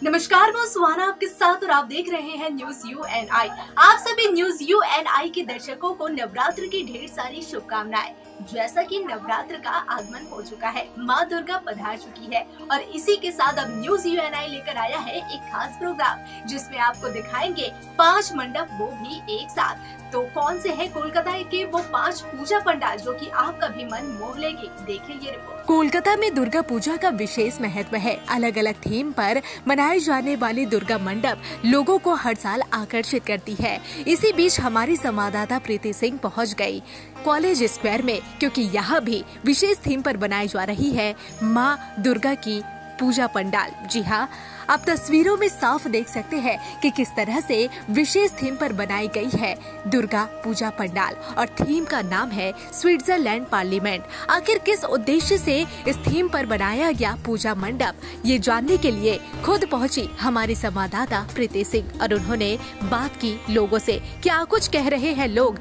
नमस्कार, मैं सुहाना आपके साथ और आप देख रहे हैं न्यूज यूएनआई। आप सभी न्यूज यूएनआई के दर्शकों को नवरात्र की ढेर सारी शुभकामनाएं। जैसा कि नवरात्र का आगमन हो चुका है, माँ दुर्गा पधार चुकी है और इसी के साथ अब न्यूज यूएनआई लेकर आया है एक खास प्रोग्राम जिसमें आपको दिखाएंगे 5 मंडप, वो भी एक साथ। तो कौन से है कोलकाता के वो 5 पूजा पंडाल जो कि आपका भी मन मोह लेगी। देखिए ये रिपोर्ट। कोलकाता में दुर्गा पूजा का विशेष महत्व है। अलग अलग थीम पर मनाए जाने वाली दुर्गा मंडप लोगों को हर साल आकर्षित करती है। इसी बीच हमारी संवाददाता प्रीति सिंह पहुंच गई कॉलेज स्क्वायर में, क्योंकि यहाँ भी विशेष थीम पर बनाई जा रही है माँ दुर्गा की पूजा पंडाल। जी हाँ, आप तस्वीरों में साफ देख सकते हैं कि किस तरह से विशेष थीम पर बनाई गई है दुर्गा पूजा पंडाल और थीम का नाम है स्विट्जरलैंड पार्लियामेंट। आखिर किस उद्देश्य से इस थीम पर बनाया गया पूजा मंडप, ये जानने के लिए खुद पहुंची हमारी संवाददाता प्रीति सिंह और उन्होंने बात की लोगों से। क्या कुछ कह रहे हैं लोग,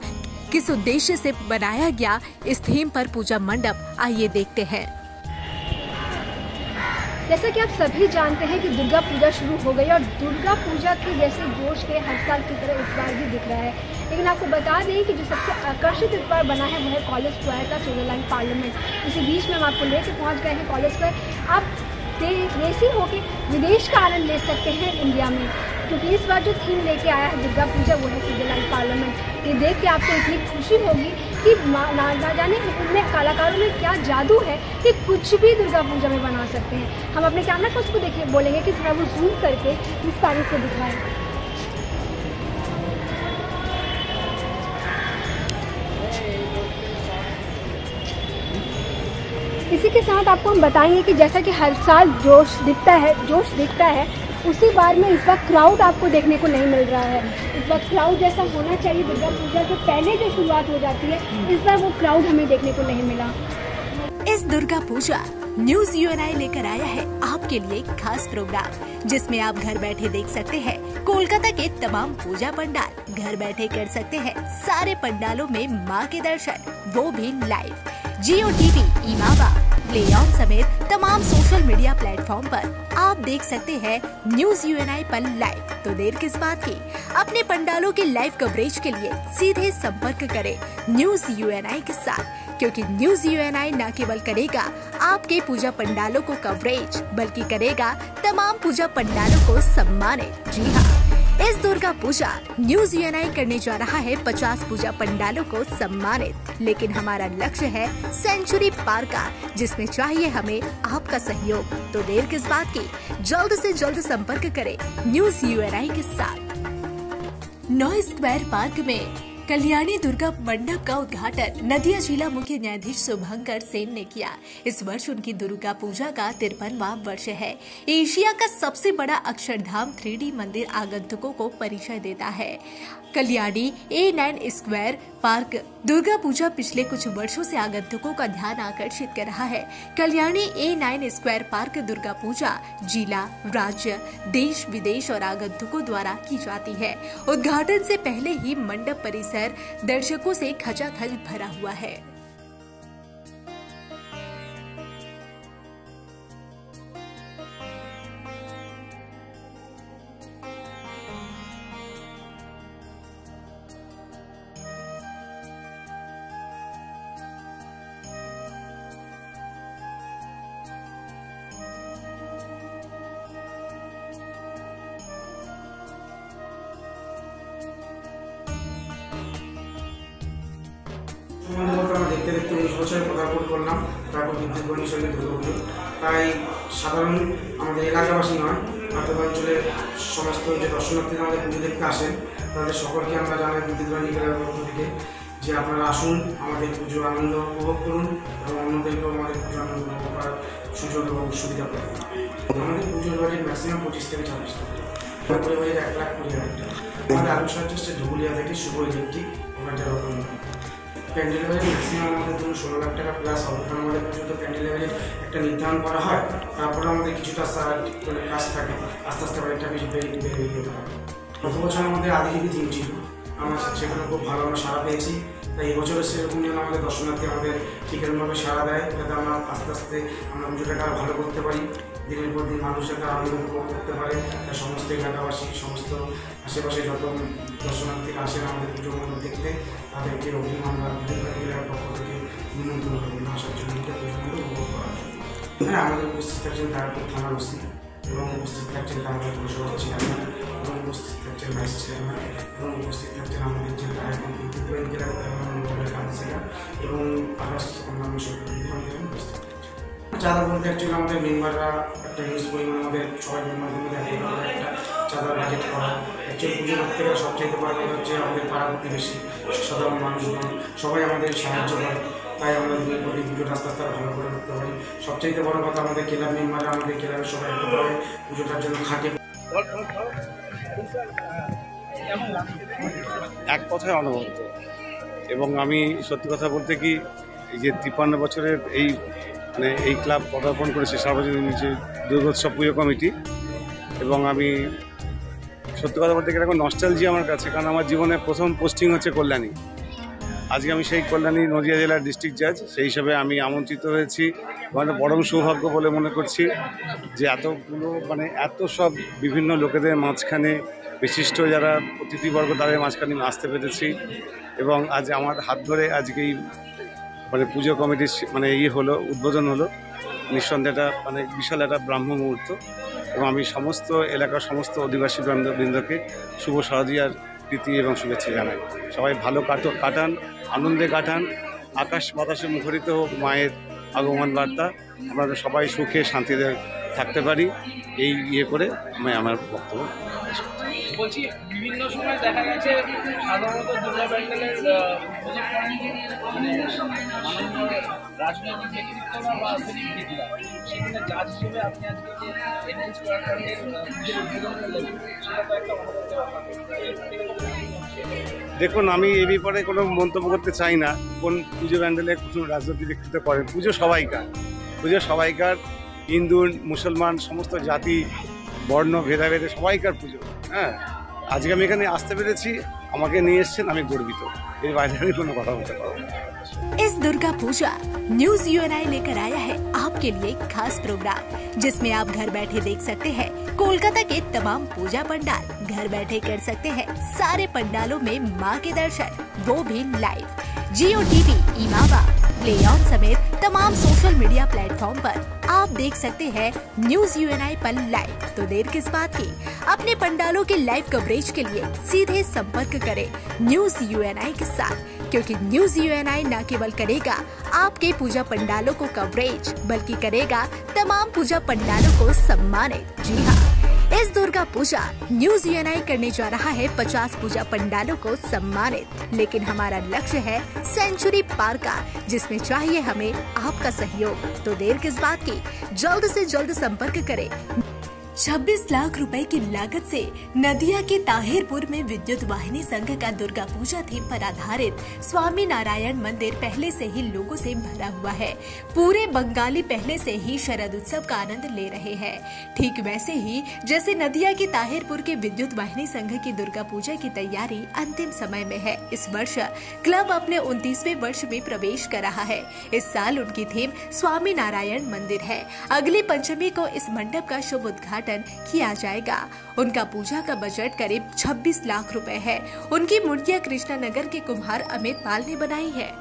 किस उद्देश्य से बनाया गया इस थीम पर पूजा मंडप, आइए देखते हैं। जैसा कि आप सभी जानते हैं कि दुर्गा पूजा शुरू हो गई और दुर्गा पूजा के जैसे जोश के हर साल की तरह इस बार भी दिख रहा है। लेकिन आपको बता दें कि जो सबसे आकर्षित इस बार बना है वो है कॉलेज स्क्वायर का स्विट्जरलैंड पार्लियामेंट। इसी बीच में हम आपको लेकर पहुंच गए हैं कॉलेज स्क्वायर। आप देसी होके विदेश का आनंद ले सकते हैं इंडिया में, क्योंकि इस बार जो थीम लेके आया है दुर्गा पूजा वो है स्विट्जरलैंड पार्लियामेंट। ये देख के आपको इतनी खुशी होगी कि ना जाने उनमें कलाकारों में क्या जादू है कि कुछ भी दुर्गा पूजा में बना सकते हैं। हम अपने कैमरा को उसको देखिए बोलेंगे कि थोड़ा वो जूम करके इस तारीख को दिखाएं। इसी के साथ आपको हम बताएंगे कि जैसा कि हर साल जोश दिखता है उसी बार में इस बार क्राउड आपको देखने को नहीं मिल रहा है। इस बार क्राउड जैसा होना चाहिए दुर्गा पूजा के पहले जो शुरुआत हो जाती है, इस बार वो क्राउड हमें देखने को नहीं मिला। इस दुर्गा पूजा न्यूज यूएनआई लेकर आया है आपके लिए एक खास प्रोग्राम जिसमें आप घर बैठे देख सकते हैं कोलकाता के तमाम पूजा पंडाल। घर बैठे कर सकते हैं सारे पंडालों में माँ के दर्शन, वो भी लाइव। जियो टीवी, इमावा, प्ले ऑन समेत तमाम सोशल मीडिया प्लेटफॉर्म पर आप देख सकते हैं न्यूज यूएनआई पर लाइव। तो देर किस बात की, अपने पंडालों के लाइव कवरेज के लिए सीधे संपर्क करें न्यूज यूएनआई के साथ, क्योंकि न्यूज यूएनआई न केवल करेगा आपके पूजा पंडालों को कवरेज, बल्कि करेगा तमाम पूजा पंडालों को सम्मानित। जी हाँ, इस दुर्गा पूजा न्यूज यूएनआई करने जा रहा है 50 पूजा पंडालों को सम्मानित। लेकिन हमारा लक्ष्य है सेंचुरी पार का, जिसमें चाहिए हमें आपका सहयोग। तो देर किस बात की, जल्द से जल्द संपर्क करें न्यूज यूएनआई के साथ। नौ स्क्वायर पार्क में कल्याणी दुर्गा मंडप का उद्घाटन नदिया जिला मुख्य न्यायाधीश शुभंकर सेन ने किया। इस वर्ष उनकी दुर्गा पूजा का 53वां वर्ष है। एशिया का सबसे बड़ा अक्षरधाम 3D मंदिर आगंतुकों को परिचय देता है। Kalyani A9 square park Durga Puja पिछले कुछ वर्षों से आगंतुकों का ध्यान आकर्षित कर रहा है। Kalyani A9 square park Durga Puja जिला, राज्य, देश विदेश और आगंतुकों द्वारा की जाती है। उद्घाटन से पहले ही मंडप परिसर दर्शकों से खचाखच भरा हुआ है। আমরা দেখতে দেখতে 19 বছরে পদার্পণ করলাম। তারপর বিদ্যুৎ বণিক সঙ্গে দুর্গাপুজো তাই সাধারণ আমাদের এলাকাবাসী নয়, অর্থাৎ অঞ্চলের সমস্ত যে দর্শনার্থীরা আমাদের পুজো দেখতে আসেন তাদের সকলকে আমরা জানাই বিদ্যুৎ বণিক এলাকার পক্ষ থেকে যে আপনারা আসুন, আমাদের পুজোর আনন্দ উপভোগ করুন এবং অন্যদেরকেও আমাদের পুজোর আনন্দ উপভোগ করার সুযোগ এবং সুবিধা পাবেন। আমাদের পুজোর বাজেট ম্যাক্সিমাম 25 থেকে 40 টাকা, তারপরে বাজেট 1,20,000 টাকা। আমাদের আলোচনা হচ্ছে ধুবুলিয়া থেকে শুভ ইলেকট্রিক ওখানে রকম প্যান্ডেল বাজেট ম্যাক্সিমাম আমাদের ধরুন 16 লাখ টাকা প্লাস হবে, কারণ আমাদের পুজো তো প্যান্ডেল বাজেট একটা নির্ধারণ করা হয়, তারপরে আমাদের কিছুটা কাজ থাকে, আস্তে আস্তে বাজেটটা বেশি বেড়ে যেতে পারে। গত বছর আমাদের আদিদেবী থিম ছিল, সেখানে খুব ভালো আমরা সাড়া পেয়েছি। তাই এবছরের সেরকম যেন আমাদের দর্শনার্থী আমাদের ঠিক এরকমভাবে সাড়া দেয়, যাতে আমরা আস্তে আস্তে আমরা পুজোটাকে আরও ভালো করতে পারি, দিনের পর দিন মানুষ যাতে আনন্দ উপভোগ করতে পারে। তাই সমস্ত এলাকাবাসী, সমস্ত আশেপাশে যত দর্শনার্থীরা আসেন আমাদের পুজো মণ্ডপ দেখতে, তাদেরকে অগ্রিম আমরা জেলার পক্ষ থেকে নিমন্ত্রণ করবো আসার জন্য পুজো মণ্ডপ উপভোগ করার জন্য। এখানে আমাদের উপস্থিত থাকছেন তারাপুর থানার ওসি, এবং উপস্থিত থাকছেন তারাপুর পৌরসভার চেয়ারম্যান, এবং উপস্থিত থাকছেন ভাইস চেয়ারম্যান, এবং উপস্থিত থাকছেন আমাদের জেলা এবং জেলার কাউন্সিলর এবং আদার্স অন্যান্য সরকারি উপস্থিত থাকছেন। চাঁদা বলতে অ্যাকচুয়ালি আমাদের মেম্বাররা একটা হিউজ পরিমাণ আমাদের সবাই মেম্বারদের মধ্যে একটা চাঁদার বাজেট করা। অ্যাকচুয়ালি পুজো করতে গেলে সবচেয়ে বড় কথা হচ্ছে আমাদের পাড়া প্রতিবেশী সাধারণ মানুষজন সবাই আমাদের সাহায্য করে। তাই আমরা দিনের পুজোটা আস্তে আস্তে ভালো করে করতে পারি। সবচেয়ে বড় কথা আমাদের ক্লাব মেম্বাররা, আমাদের ক্লাবের সবাই একভাবে পুজোটার জন্য খাটে। এক কথায় অনবদ্য, এবং আমি সত্যি কথা বলতে কি এই যে 53 বছরের এই ক্লাব পদার্পণ করেছে সার্বজনীন যে দুর্গোৎসব পুজো কমিটি, এবং আমি সত্যি কথা বলতে গেলে এখন নস্টালজি আমার কাছে, কারণ আমার জীবনে প্রথম পোস্টিং হচ্ছে কল্যাণী। আজকে আমি সেই কল্যাণী নদিয়া জেলার ডিস্ট্রিক্ট জাজ, সেই হিসাবে আমি আমন্ত্রিত হয়েছি। মানে বরং সৌভাগ্য বলে মনে করছি যে এতগুলো এত সব বিভিন্ন লোকেদের মাঝখানে বিশিষ্ট যারা অতিথিবর্গ তাদের মাঝখানে আসতে পেরেছি, এবং আজ আমার হাত ধরে আজকেই পুজো কমিটির হলো, উদ্বোধন হলো। নিঃসন্দেহে এটা বিশাল একটা ব্রাহ্ম মুহূর্ত, এবং আমি সমস্ত এলাকার সমস্ত অধিবাসী বৃন্দকে শুভ শারদীয়ার প্রীতি এবং শুভেচ্ছা জানাই। সবাই ভালো কাটান, আনন্দে কাটান, আকাশ বাতাসে মুখরিত হোক মায়ের আগমন বার্তা, আমরা সবাই সুখে শান্তিতে থাকতে পারি, এই করে আমি আমার বক্তব্য বলছি। বিভিন্ন সময় দেখা গেছে সাধারণত দুর্গা প্যান্ডেলের রাজনৈতিক ব্যক্তিত্বরা বা সেলিব্রিটিরা, সেখানে জাজ হিসেবে আপনি আজকে যে এনএন স্কয়ার পার্কের উদ্বোধন করলেন, সেটা তো একটা অন্যতম ব্যাপার। দেখুন, আমি এই ব্যাপারে কোনো মন্তব্য করতে চাই না। কোন পুজো প্যান্ডেলে কোনো রাজনৈতিক ব্যক্তিত্ব করেন, পুজো সবাইকার, হিন্দু মুসলমান সমস্ত জাতি বর্ণ ভেদাভেদে সবাইকার পুজো। হ্যাঁ, আজকে আমি এখানে আসতে পেরেছি, আমাকে নিয়ে এসছেন, আমি গর্বিত। এর বাইরে আমি কোনো কথা বলতে পারবো না। इस दुर्गा पूजा न्यूज यूएनआई लेकर आया है आपके लिए खास प्रोग्राम, जिसमें आप घर बैठे देख सकते हैं कोलकाता के तमाम पूजा पंडाल। घर बैठे कर सकते हैं सारे पंडालों में मां के दर्शन, वो भी लाइव। जियो टीवी, इमावा, प्ले ऑन समेत तमाम सोशल मीडिया प्लेटफॉर्म पर आप देख सकते हैं न्यूज यूएनआई पर लाइव। तो देर किस बात की, अपने पंडालों के लाइव कवरेज के लिए सीधे संपर्क करें न्यूज यूएनआई के साथ, क्योंकि न्यूज यूएनआई न केवल करेगा आपके पूजा पंडालों को कवरेज, बल्कि करेगा तमाम पूजा पंडालों को सम्मानित। जी हाँ, इस दुर्गा पूजा न्यूज यूएनआई करने जा रहा है 50 पूजा पंडालों को सम्मानित, लेकिन हमारा लक्ष्य है सेंचुरी पार का, जिसमें चाहिए हमें आपका सहयोग। तो देर किस बात की, जल्द से जल्द संपर्क करें। 26 लाख रुपए की लागत से नदिया के ताहिरपुर में विद्युत वाहिनी संघ का दुर्गा पूजा थीम पर आधारित स्वामी नारायण मंदिर पहले से ही लोगों से भरा हुआ है। पूरे बंगाली पहले से ही शरद उत्सव का आनंद ले रहे हैं। ठीक वैसे ही जैसे नदिया के ताहिरपुर के विद्युत वाहिनी संघ की दुर्गा पूजा की तैयारी अंतिम समय में है। इस वर्ष क्लब अपने 29वें वर्ष में प्रवेश कर रहा है। इस साल उनकी थीम स्वामी नारायण मंदिर है। अगली पंचमी को इस मंडप का शुभ उद्घाटन किया जाएगा। उनका पूजा का बजट करीब 26 लाख रुपए है। उनकी मूर्तियां कृष्णा नगर के कुम्हार अमित पाल ने बनाई है।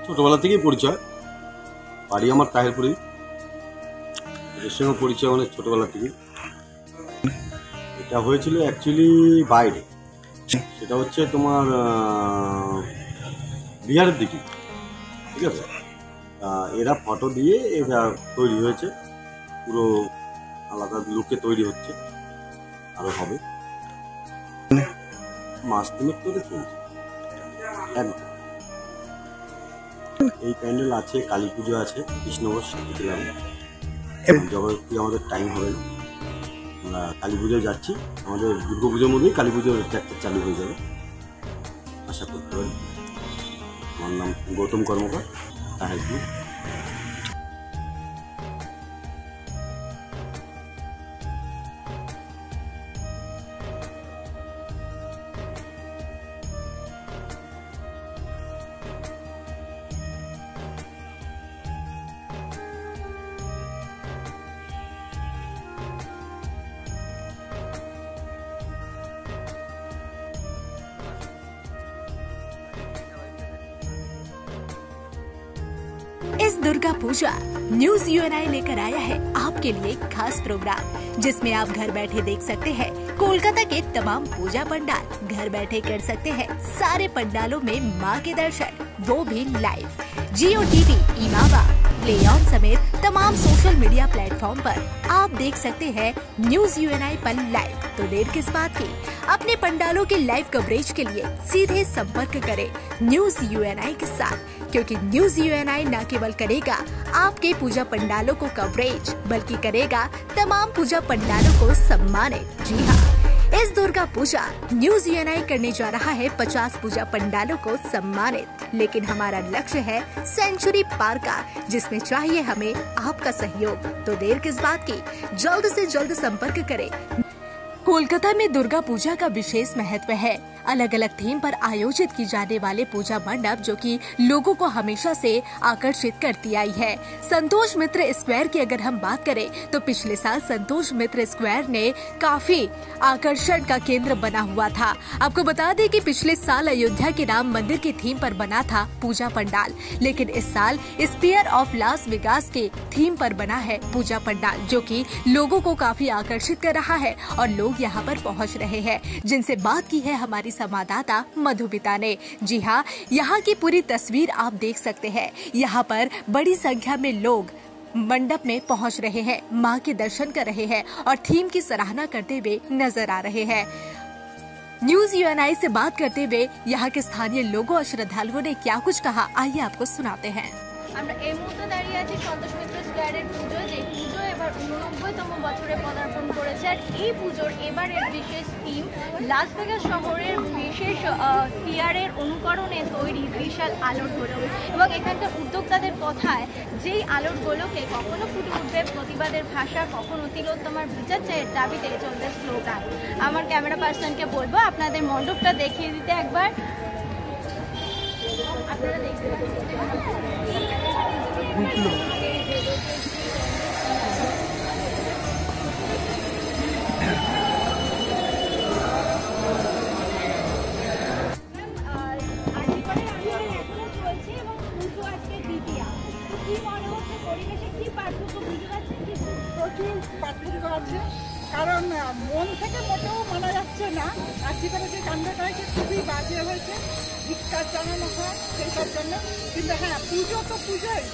ছোটবেলা থেকেই পরিচয়, বাড়ি আমার তাহিরপুরে, এর সঙ্গে পরিচয় অনেক ছোটবেলা থেকে। এটা হয়েছিল অ্যাকচুয়ালি বাইরে, সেটা হচ্ছে তোমার বিহারের দিকে, ঠিক আছে। এরা ফটো দিয়ে এটা তৈরি হয়েছে, পুরো আলাদা লুকে তৈরি হচ্ছে, আরও হবে। মাস দিনের ধরে চলছে একদম। এই প্যান্ডেল আছে, কালী পুজো আছে, কৃষ্ণগর সাথে ক্লাবে। জগদ্ধাত্রী আমাদের টাইম হবে না, আমরা কালী পুজোয় যাচ্ছি। আমাদের দুর্গা পুজোর মধ্যেই কালী পুজোর ট্র্যাক্টর চালু হয়ে যাবে, আশা করতে পারি। আমার নাম গৌতম কর্মকার, তাহেরপুর। इस दुर्गा पूजा न्यूज यूएनआई लेकर आया है आपके लिए खास प्रोग्राम, जिसमें आप घर बैठे देख सकते हैं कोलकाता के तमाम पूजा पंडाल। घर बैठे कर सकते हैं सारे पंडालों में मां के दर्शन, वो भी लाइव। जियो टीवी, इमावा, प्ले ऑन समेत तमाम सोशल मीडिया प्लेटफॉर्म पर आप देख सकते हैं न्यूज यूएनआई पर लाइव। तो देर किस बात की, अपने पंडालों के लाइव कवरेज के लिए सीधे संपर्क करें न्यूज यूएनआई के साथ, क्योंकि न्यूज यूएनआई न केवल करेगा आपके पूजा पंडालों को कवरेज, बल्कि करेगा तमाम पूजा पंडालों को सम्मानित। जी हाँ, इस दुर्गा पूजा न्यूज यूएनआई करने जा रहा है 50 पूजा पंडालों को सम्मानित, लेकिन हमारा लक्ष्य है सेंचुरी पार का, जिसमें चाहिए हमें आपका सहयोग। तो देर किस बात की, जल्द से जल्द संपर्क करें। कोलकाता में दुर्गा पूजा का विशेष महत्व है। अलग अलग थीम पर आयोजित की जाने वाले पूजा मंडप जो कि लोगों को हमेशा से आकर्षित करती आई है। संतोष मित्र स्क्वायर की अगर हम बात करें तो पिछले साल संतोष मित्र स्क्वायर ने काफी आकर्षण का केंद्र बना हुआ था। आपको बता दें कि पिछले साल अयोध्या के राम मंदिर की थीम पर बना था पूजा पंडाल, लेकिन इस साल स्पीयर ऑफ लास वेगास के थीम पर बना है पूजा पंडाल, जो कि लोगों को काफी आकर्षित कर रहा है और लोग यहाँ पर पहुँच रहे हैं। जिनसे बात की है हमारी संवाददाता मधुमिता ने। जी हाँ, यहाँ की पूरी तस्वीर आप देख सकते हैं। यहाँ पर बड़ी संख्या में लोग मंडप में पहुँच रहे हैं, माँ के दर्शन कर रहे हैं और थीम की सराहना करते हुए नजर आ रहे हैं। न्यूज यूएनआई से बात करते हुए यहाँ के स्थानीय लोगों और श्रद्धालुओं ने क्या कुछ कहा, आइए आपको सुनाते हैं। আমরা এই মুহূর্তে দাঁড়িয়ে আছি সন্তোষ মিত্র স্কয়ারের পুজো, যে পুজো এবার 89তম বছরে পদার্পণ করেছে। আর এই পুজোর এবারের বিশেষ থিম লাস ভেগাস শহরের বিশেষ স্পিয়ারের অনুকরণে তৈরি বিশাল আলোর গোলক, এবং এখানকার উদ্যোক্তাদের কথায় যেই আলোর গোলকে কখনো ফুটে উঠবে প্রতিবাদের ভাষা, কখনো তিলোত্তমার বিচার চায়ের দাবিতে চলবে স্লোগান। আমার ক্যামেরা পার্সনকে বলবো আপনাদের মণ্ডপটা দেখিয়ে দিতে একবার। আপনারা দেখতে পাচ্ছেন প্রচুর পার্থক্য আছে, কারণ মন থেকে মোটেও মানা যাচ্ছে না। আজকে করে যে কাণ্ডটা হয়েছে খুবই বাজে হয়েছে, ধিক্কার জানানো হয় সেইটার জন্য। কিন্তু হ্যাঁ, পুজো তো পুজোই,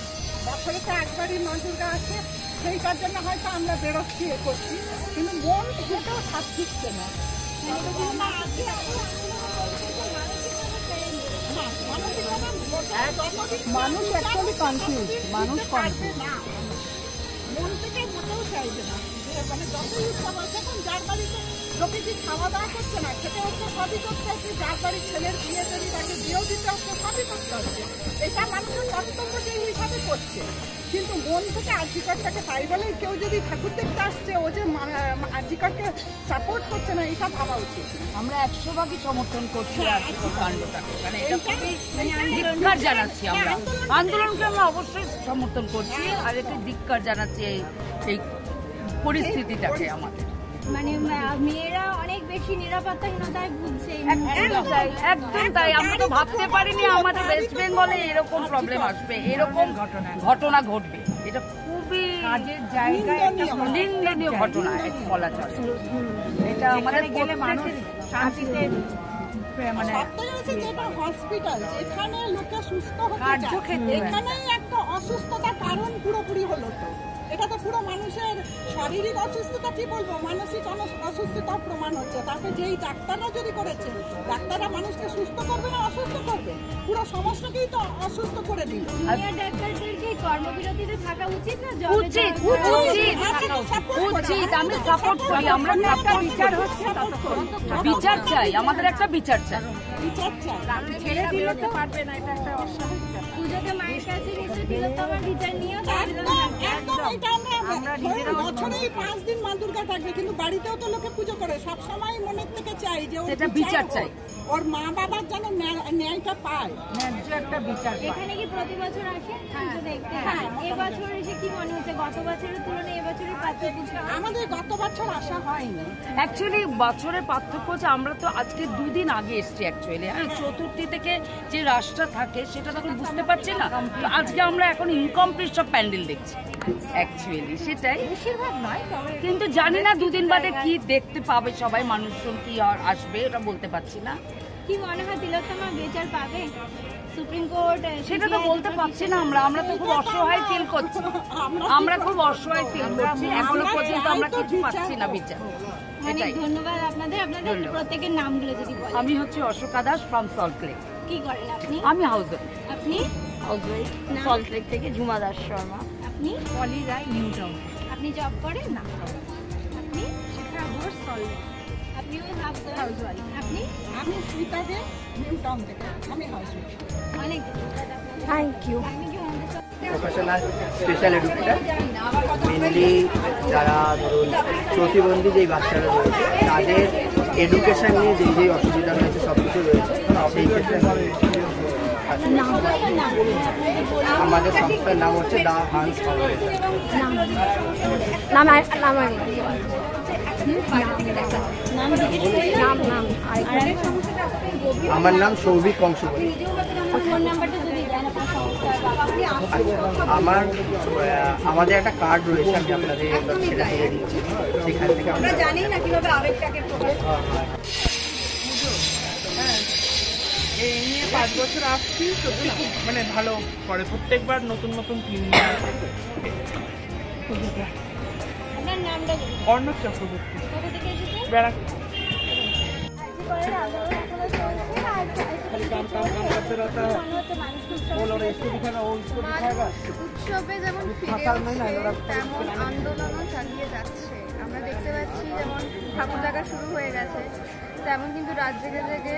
বছরে তো একবারই মা দুর্গা আছে, সেইটার জন্য হয়তো আমরা বেরোচ্ছি এ করছি, কিন্তু মন থেকেও সাথ দিচ্ছে না। মানুষ অ্যাকচুয়ালি কনফিউজ, মানুষ কনফিউজ, মন থেকে মোটেও চাইবে না। মানে যতই ইচ্ছা বলছে, এখন যার বাড়িতে লোকে কি খাওয়া দাওয়া করছে না, খেতে হচ্ছে, সবই করতে হচ্ছে। যার বাড়ির ছেলের বিয়ে যদি তাকে বিয়েও দিতে হচ্ছে, সবই করতে হচ্ছে। এটা মানুষের কর্তব্য সেই হিসাবে করছে, কিন্তু মন থেকে আর্জিকরটাকে পাই বলে কেউ যদি ঠাকুর দেখতে আসছে, ও যে আর্জিকরকে সাপোর্ট করছে না, এটা ভাবা উচিত। আমরা 100 ভাগই সমর্থন করছি আর্জিকর কাণ্ডটাকে, মানে এটা খুবই ধিক্কার জানাচ্ছি। আমরা আন্দোলনকে আমরা অবশ্যই সমর্থন করছি, আর একটু ধিক্কার জানাচ্ছি এই পরিস্থিতিটাকে আমাদের। মানে মেয়েরা অনেক বেশি নিরাপত্তাহীনতায় ভুগছে। একদম তাই, আমরা তো ভাবতে পারিনি আমাদের ওয়েস্ট বেঙ্গলে এরকম প্রবলেম আসবে, এরকম ঘটনা ঘটবে। এটা খুবই কাজের জায়গায় নিন্দনীয় ঘটনা বলা চলে। এটা আমাদের গেলে মানুষ শান্তিতে মানে যেটা হসপিটাল, যেখানে লোকে সুস্থ হচ্ছে, এখানেই একটা অসুস্থতার কারণ পুরোপুরি হলো। তো এটা তো পুরো মানুষের শারীরিক অসুস্থতা, কি বলবো, মানসিক অসুস্থতা প্রমাণ হচ্ছে। তাকে যেই ডাক্তাররা যদি করেছে, ডাক্তাররা মানুষকে সুস্থ করবে না অসুস্থ করবে? পুরো সমস্যাকেই তো অসুস্থ করে দিল। ডাক্তারদেরকে কর্মবিরতিতে থাকা উচিত না? উচিত, আমি সাপোর্ট করি। আমরা একটা বিচার হচ্ছে, বিচার চাই, আমাদের একটা বিচার চাই। ছেড়ে দিলে তো পারবে না, এটা একটা অস্বাভাবিক। পুজোতে মায়ের কাছে গেছে, তিলোত্তমার বিচার নিয়েও বছরেই 5 দিন মা দুর্গা থাকবে, কিন্তু বাড়িতেও তো লোকে পুজো করে। সবসময় মনের থেকে চাই যে এটা বিচার চাই, ওর মা বাবার যেন ন্যায়টা পায়, ন্যায্য একটা বিচার। এখানে কি প্রতি বছর আসে পুজো দেখতে? হ্যাঁ, এবছর এসে কি মনে হচ্ছে গত বছরের তুলনায় এবছরই পার্থক্য? আমাদের গত বছর আসা হয়নি। অ্যাকচুয়ালি বছরের পার্থক্য হচ্ছে আমরা তো আজকে 2 দিন আগে এসছি অ্যাকচুয়ালি। হ্যাঁ, চতুর্থী থেকে যে রাসটা থাকে সেটা তখন বুঝতে পারছি না। আজকে আমরা এখন ইনকমপ্লিট সব প্যান্ডেল দেখছি অ্যাকচুয়ালি, সেটাই বেশিরভাগ নয়, কিন্তু জানি না 2 দিন বাদে কি দেখতে পাবে সবাই, মানুষজন কি আসবে এটা বলতে পারছি না। কি মনে হয় তিলোত্তমা বিচার পাবে? সুপ্রিম কোর্ট সেটা তো বলতে পারছি না। আমরা তো খুব অসহায় ফিল করছি, আমরা খুব অসহায় ফিল করছি। এখনো পর্যন্ত আমরা কিছু পাচ্ছি না বিচার। অনেক ধন্যবাদ আপনাদের প্রত্যেকের নামগুলো যদি বলেন। আমি হচ্ছে অশোকা দাস ফ্রম সল্টলেক। কি করেন আপনি? আমি হাউস ওয়াইফ। আপনি? হাউস ওয়াইফ, সল্টলেক থেকে ঝুমা দাস শর্মা। আপনি? পলি রায়, নিউ টাউন। আপনি জব করেন? না। আপনি? শিখা ঘোষ, সল্টলেক। আপনিও হাউস ওয়াইফ। আপনি? আমি সুইতা দে, নিউ টাউন থেকে। আমি হাউস ওয়াইফ। অনেক ধন্যবাদ আপনাদের। Thank you. Professional special educator, mainly যারা ধরুন প্রতিবন্ধী যেই বাচ্চারা রয়েছে তাদের এডুকেশন নিয়ে যেই অসুবিধা রয়েছে সব কিছু রয়েছে, সেই ক্ষেত্রে আমাদের সংস্থার নাম হচ্ছে দ্য হান্স ফাউন্ডেশন। আমার নাম সৌভিক কংসবলী। আমাদের একটা কার্ড রয়েছে, আমি আপনাদের সেটা দিয়ে দিচ্ছি। সেখান থেকে আমরা জানি না কিভাবে আবেগটাকে এই নিয়ে 5 বছর আসছি, সত্যি খুব মানে ভালো করে। প্রত্যেকবার নতুন নতুন টিম নিয়ে আসে। আপনার নামটা অর্ণব চক্রবর্তী, কোথা থেকে এসেছেন? ব্যারাকপুর। উৎসবে যেমন ফিরে তেমন আন্দোলনও চালিয়ে যাচ্ছে। আমরা দেখতে পাচ্ছি যেমন ঠাকুর দেখা শুরু হয়ে গেছে, তেমন কিন্তু রাত জেগে জেগে